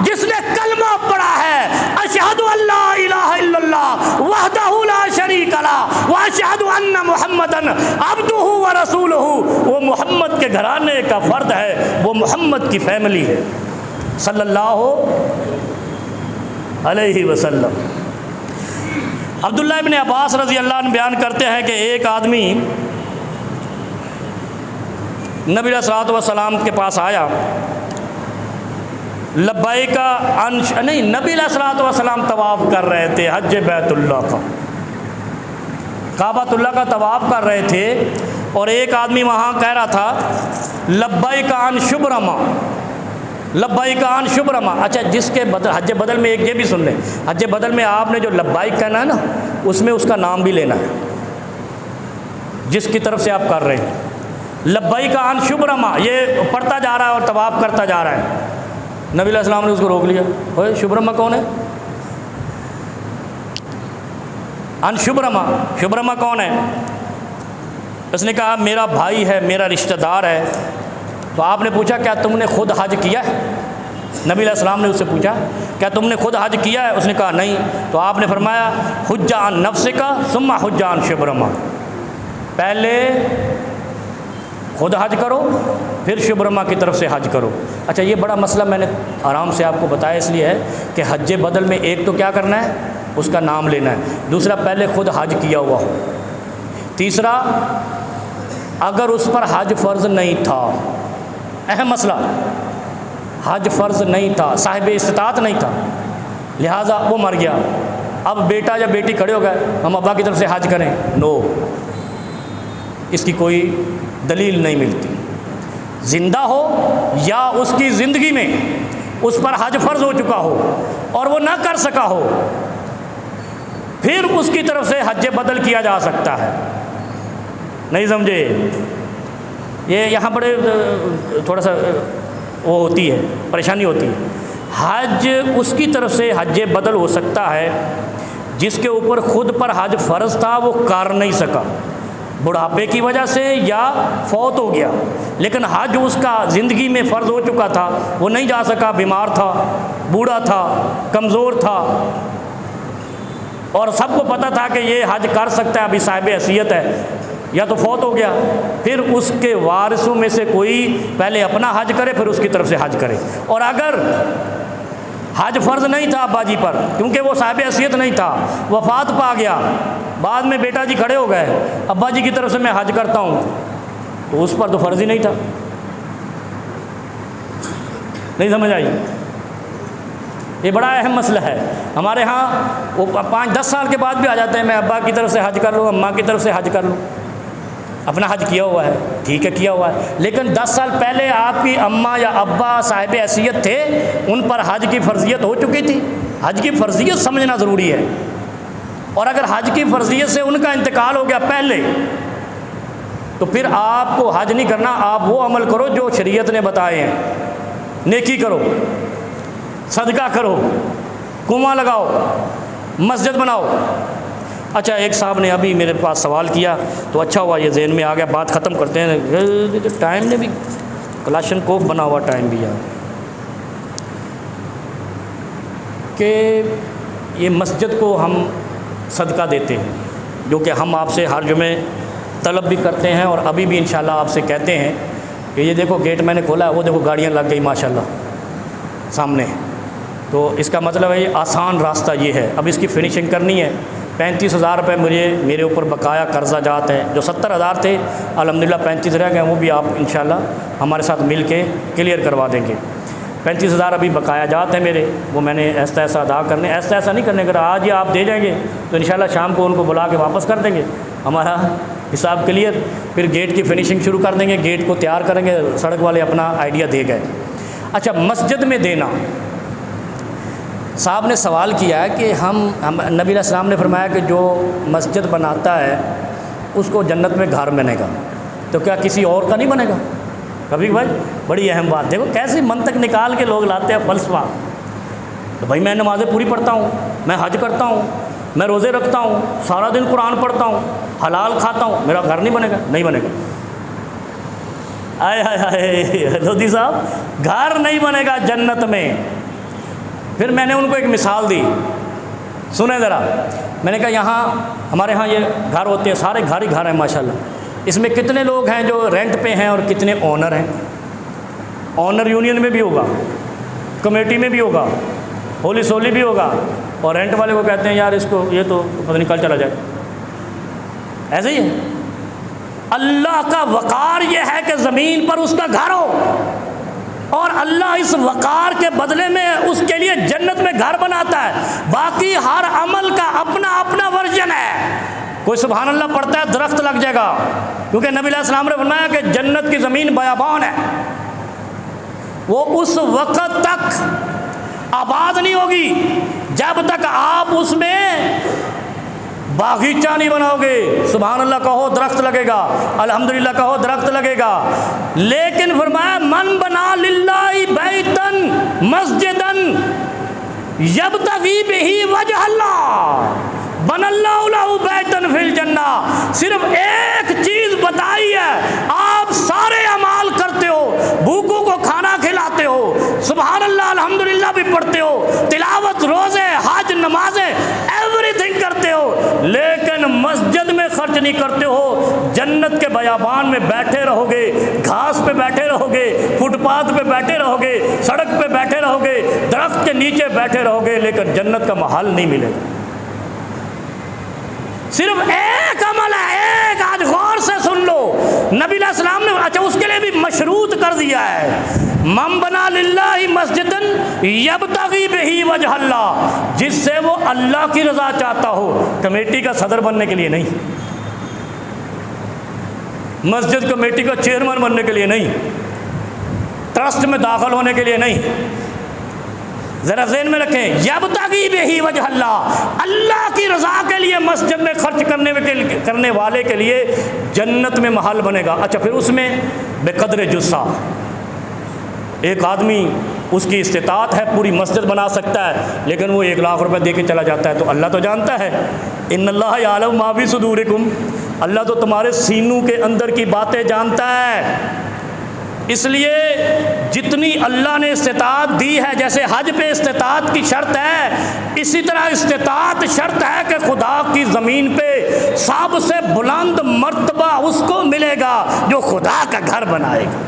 جس نے کلمہ پڑھا ہے اشہد ان لا الہ الا اللہ وحدہ لا شریک لہ واشہد ان محمدن عبدہ ورسولہ، وہ محمد کے گھرانے کا فرد ہے، وہ محمد کی فیملی ہے صلی اللہ علیہ وسلم۔ عبداللہ ابن عباس رضی اللہ عنہ بیان کرتے ہیں کہ ایک آدمی نبی علیہ الصلوۃ والسلام کے پاس آیا، لبیک نہیں، نبی علیہ الصلوۃ والسلام طواف کر رہے تھے، حج بیت اللہ کا، کعبۃ اللہ کا طواف کر رہے تھے، اور ایک آدمی وہاں کہہ رہا تھا لبیک عن شبرمہ، لبیک عن شبرمہ۔ اچھا، جس کے بدل حج بدل میں ایک یہ بھی سن لیں، حج بدل میں آپ نے جو لبیک کہنا ہے نا، اس میں اس کا نام بھی لینا ہے جس کی طرف سے آپ کر رہے ہیں۔ لبیک عن شبرمہ، یہ پڑھتا جا رہا ہے اور طواف کرتا جا رہا ہے، نبی علیہ السلام نے اس کو روک لیا، اوے شبرمہ کون ہے؟ عن شبرمہ، شبرمہ کون ہے؟ اس نے کہا میرا بھائی ہے، میرا رشتہ دار ہے۔ تو آپ نے پوچھا کیا تم نے خود حج کیا ہے؟ نبی علیہ السلام نے اس سے پوچھا کیا تم نے خود حج کیا ہے؟ اس نے کہا نہیں۔ تو آپ نے فرمایا حج عن نفسک ثم حج عن شبرمہ، پہلے خود حج کرو پھر شبرمہ کی طرف سے حج کرو۔ اچھا یہ بڑا مسئلہ میں نے آرام سے آپ کو بتایا اس لیے ہے کہ حج بدل میں ایک تو کیا کرنا ہے، اس کا نام لینا ہے، دوسرا پہلے خود حج کیا ہوا ہو، تیسرا اگر اس پر حج فرض نہیں تھا، اہم مسئلہ، حج فرض نہیں تھا، صاحب استطاعت نہیں تھا، لہٰذا وہ مر گیا، اب بیٹا یا بیٹی کھڑے ہو گئے ہم ابا کی طرف سے حج کریں، نو، اس کی کوئی دلیل نہیں ملتی۔ زندہ ہو یا اس کی زندگی میں اس پر حج فرض ہو چکا ہو اور وہ نہ کر سکا ہو، پھر اس کی طرف سے حج بدل کیا جا سکتا ہے۔ نہیں سمجھے؟ یہ یہاں بڑے تھوڑا سا وہ ہوتی ہے، پریشانی ہوتی ہے۔ حج اس کی طرف سے حج بدل ہو سکتا ہے جس کے اوپر خود پر حج فرض تھا، وہ کر نہیں سکا بڑھاپے کی وجہ سے یا فوت ہو گیا، لیکن حج اس کا زندگی میں فرض ہو چکا تھا، وہ نہیں جا سکا، بیمار تھا، بوڑھا تھا، کمزور تھا، اور سب کو پتہ تھا کہ یہ حج کر سکتا ہے، ابھی صاحب حیثیت ہے، یا تو فوت ہو گیا، پھر اس کے وارثوں میں سے کوئی پہلے اپنا حج کرے پھر اس کی طرف سے حج کرے۔ اور اگر حج فرض نہیں تھا ابا جی پر، کیونکہ وہ صاحب حیثیت نہیں تھا، وفات پا گیا، بعد میں بیٹا جی کھڑے ہو گئے، ابا جی کی طرف سے میں حج کرتا ہوں، تو اس پر تو فرض ہی نہیں تھا۔ نہیں سمجھ آئی؟ یہ بڑا اہم مسئلہ ہے۔ ہمارے ہاں وہ 5-10 سال کے بعد بھی آ جاتے ہیں، میں ابا کی طرف سے حج کر لوں، اماں کی طرف سے حج کر لوں، اپنا حج کیا ہوا ہے، ٹھیک ہے کیا ہوا ہے، لیکن 10 سال پہلے آپ کی اماں یا ابا صاحب حیثیت تھے، ان پر حج کی فرضیت ہو چکی تھی۔ حج کی فرضیت سمجھنا ضروری ہے، اور اگر حج کی فرضیت سے ان کا انتقال ہو گیا پہلے، تو پھر آپ کو حج نہیں کرنا، آپ وہ عمل کرو جو شریعت نے بتائے ہیں، نیکی کرو، صدقہ کرو، کنواں لگاؤ، مسجد بناؤ۔ اچھا ایک صاحب نے ابھی میرے پاس سوال کیا تو اچھا ہوا یہ ذہن میں آ گیا، بات ختم کرتے ہیں، ٹائم نے بھی کلاشن کوف بنا ہوا ٹائم بھی یاد، کہ یہ مسجد کو ہم صدقہ دیتے ہیں، جو کہ ہم آپ سے ہر جمعے طلب بھی کرتے ہیں، اور ابھی بھی انشاءاللہ آپ سے کہتے ہیں کہ یہ دیکھو گیٹ میں نے کھولا ہے، وہ دیکھو گاڑیاں لگ گئی ماشاءاللہ سامنے، تو اس کا مطلب ہے یہ آسان راستہ یہ ہے، اب اس کی فنیشنگ کرنی ہے۔ 35,000 روپے میرے اوپر بقایا قرضہ جات ہیں، جو 70,000 تھے الحمدللہ 35 رہ گئے، وہ بھی آپ انشاءاللہ ہمارے ساتھ مل کے کلیئر کروا دیں گے۔ 35,000 ابھی بقایا جات ہیں میرے، وہ میں نے ایسا ایسا ادا کرنے، ایسا ایسا نہیں کرنے، اگر آج ہی آپ دے جائیں گے تو انشاءاللہ شام کو ان کو بلا کے واپس کر دیں گے، ہمارا حساب کلیئر، پھر گیٹ کی فنیشنگ شروع کر دیں گے، گیٹ کو تیار کریں گے، سڑک والے اپنا آئیڈیا دے گئے۔ اچھا مسجد میں دینا، صاحب نے سوال کیا ہے کہ ہم نبی علیہ السلام نے فرمایا کہ جو مسجد بناتا ہے اس کو جنت میں گھر بنے گا، تو کیا کسی اور کا نہیں بنے گا؟ کبھی بھائی بڑی اہم بات، دیکھو کیسی منطق نکال کے لوگ لاتے ہیں فلسفہ۔ تو بھائی میں نمازیں پوری پڑھتا ہوں، میں حج کرتا ہوں، میں روزے رکھتا ہوں، سارا دن قرآن پڑھتا ہوں، حلال کھاتا ہوں، میرا گھر نہیں بنے گا؟ نہیں بنے گا۔ آئے ہائے ہائے لودھی صاحب، گھر نہیں بنے گا جنت میں۔ پھر میں نے ان کو ایک مثال دی، سنیں ذرا، میں نے کہا یہاں ہمارے ہاں یہ گھر ہوتے ہیں، سارے گھر ہی گھر ہیں ماشاءاللہ، اس میں کتنے لوگ ہیں جو رینٹ پہ ہیں اور کتنے اونر ہیں؟ اونر یونین میں بھی ہوگا، کمیٹی میں بھی ہوگا، ہولی سولی بھی ہوگا، اور رینٹ والے کو کہتے ہیں یار اس کو یہ تو پتہ نہیں کل چلا جائے۔ ایسے ہی ہے، اللہ کا وقار یہ ہے کہ زمین پر اس کا گھر ہو، اور اللہ اس وقار کے بدلے میں اس کے لیے جنت میں گھر بناتا ہے۔ باقی ہر عمل کا اپنا اپنا ورژن ہے، کوئی سبحان اللہ پڑھتا ہے درخت لگ جائے گا، کیونکہ نبی علیہ السلام نے فرمایا کہ جنت کی زمین بیابان ہے، وہ اس وقت تک آباد نہیں ہوگی جب تک آپ اس میں باغیچہ نہیں بناؤ گے۔ سبحان اللہ کہو درخت لگے گا، الحمدللہ کہو درخت لگے گا، لیکن فرمایا من بنا للہ بیتن مسجدن یبتغی بہ وجہ اللہ، بن اللہ لہ بیتن فی الجنہ، صرف ایک چیز بتائی ہے، آپ سارے اعمال کرتے ہو، بھوکوں کو کھانا کھلاتے ہو، سبحان اللہ الحمدللہ بھی پڑھتے ہو، تلاوت، روزے، حج، نمازیں، ایوری تھنگ کرتے ہو، لیکن مسجد میں خرچ نہیں کرتے ہو، جنت کے بیابان میں بیٹھے رہو گے، گھاس پہ بیٹھے رہو گے، فٹ پاتھ پہ بیٹھے رہو گے، سڑک پہ بیٹھے رہو گے، درخت کے نیچے بیٹھے رہو گے، لیکن جنت کا محل نہیں ملے گا۔ صرف ایک عمل ہے، ایک، آج غور سے سن لو، نبی علیہ السلام نے اچھا اس کے لیے بھی مشروط کر دیا ہے، من بنا للہ مسجدا یبتغی بہ وجہ اللہ، جس سے وہ اللہ کی رضا چاہتا ہو، کمیٹی کا صدر بننے کے لیے نہیں، مسجد کمیٹی کا چیئرمین بننے کے لیے نہیں، ٹرسٹ میں داخل ہونے کے لیے نہیں، ذرا ذہن میں رکھیں، یبتغی بہ وجہ اللہ، اللہ کی رضا کے لیے مسجد میں خرچ کرنے والے کے لیے جنت میں محل بنے گا۔ اچھا پھر اس میں بے قدر جسہ، ایک آدمی اس کی استطاعت ہے پوری مسجد بنا سکتا ہے، لیکن وہ 1 لاکھ روپے دے کے چلا جاتا ہے، تو اللہ تو جانتا ہے، ان اللہ یعلم ما فی صدورکم، اللہ تو تمہارے سینوں کے اندر کی باتیں جانتا ہے، اس لیے جتنی اللہ نے استطاعت دی ہے، جیسے حج پہ استطاعت کی شرط ہے، اسی طرح استطاعت شرط ہے کہ خدا کی زمین پہ سب سے بلند مرتبہ اس کو ملے گا جو خدا کا گھر بنائے گا۔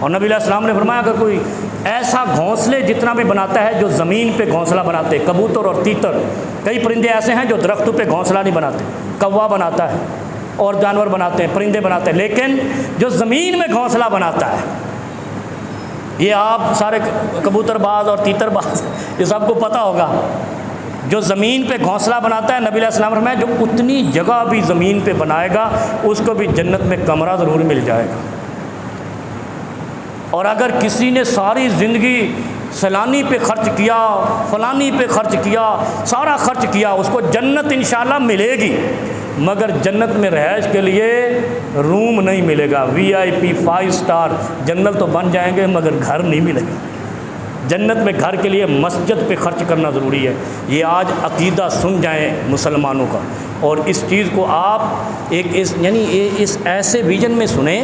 اور نبی علیہ السلام نے فرمایا کہ کوئی ایسا گھونسلے جتنا بھی بناتا ہے جو زمین پہ گھونسلہ بناتے، کبوتر اور تیتر، کئی پرندے ایسے ہیں جو درختوں پہ گھونسلہ نہیں بناتے، کوا بناتا ہے اور جانور بناتے ہیں، پرندے بناتے ہیں، لیکن جو زمین میں گھونسلہ بناتا ہے، یہ آپ سارے کبوتر باز اور تیتر باز یہ سب کو پتہ ہوگا، جو زمین پہ گھونسلہ بناتا ہے، نبی علیہ السلام نے فرمایا جو اتنی جگہ بھی زمین پہ بنائے گا اس کو بھی جنت میں کمرہ ضرور مل جائے گا۔ اور اگر کسی نے ساری زندگی سیلانی پہ خرچ کیا، فلانی پہ خرچ کیا، سارا خرچ کیا، اس کو جنت انشاءاللہ ملے گی، مگر جنت میں رہائش کے لیے روم نہیں ملے گا، VIP 5 سٹار جنرل تو بن جائیں گے مگر گھر نہیں ملے گا۔ جنت میں گھر کے لیے مسجد پہ خرچ کرنا ضروری ہے، یہ آج عقیدہ سن جائیں مسلمانوں کا، اور اس چیز کو آپ اس ایسے ویژن میں سنیں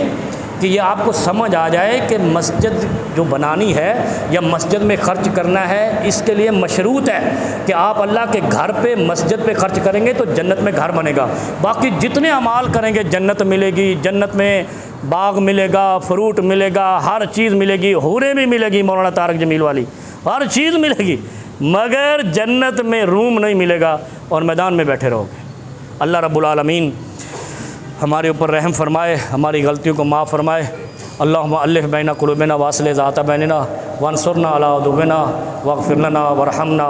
کہ یہ آپ کو سمجھ آ جائے کہ مسجد جو بنانی ہے یا مسجد میں خرچ کرنا ہے، اس کے لیے مشروط ہے کہ آپ اللہ کے گھر پہ مسجد پہ خرچ کریں گے تو جنت میں گھر بنے گا، باقی جتنے اعمال کریں گے جنت ملے گی، جنت میں باغ ملے گا، فروٹ ملے گا، ہر چیز ملے گی، حوریں بھی ملے گی، مولانا طارق جمیل والی، ہر چیز ملے گی، مگر جنت میں روم نہیں ملے گا اور میدان میں بیٹھے رہو گے۔ اللہ رب العالمین ہمارے اوپر رحم فرمائے، ہماری غلطیوں کو معاف فرمائے۔ اللہم الف بین قلوبنا واصلح ذات بیننا وانصرنا علی عدونا واغفر لنا ورحمنا۔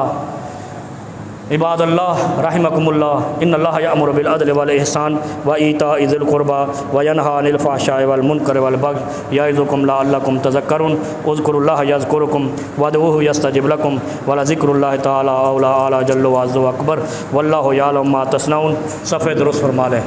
عباد اللہ رحمکم اللہ، ان اللہ یأمر بالعدل والاحسان وایتاء ذی القربى وینہی عن الفحشاء والمنکر والبغی یعظکم لعلکم تذکرون۔ اذکروا اللہ یذکرکم وادعوہ یستجب لکم ولذکر اللہ تعالی اعلی جل وعز واکبر واللہ یعلم ما تصنعون۔ صفحہ درست فرما لیں۔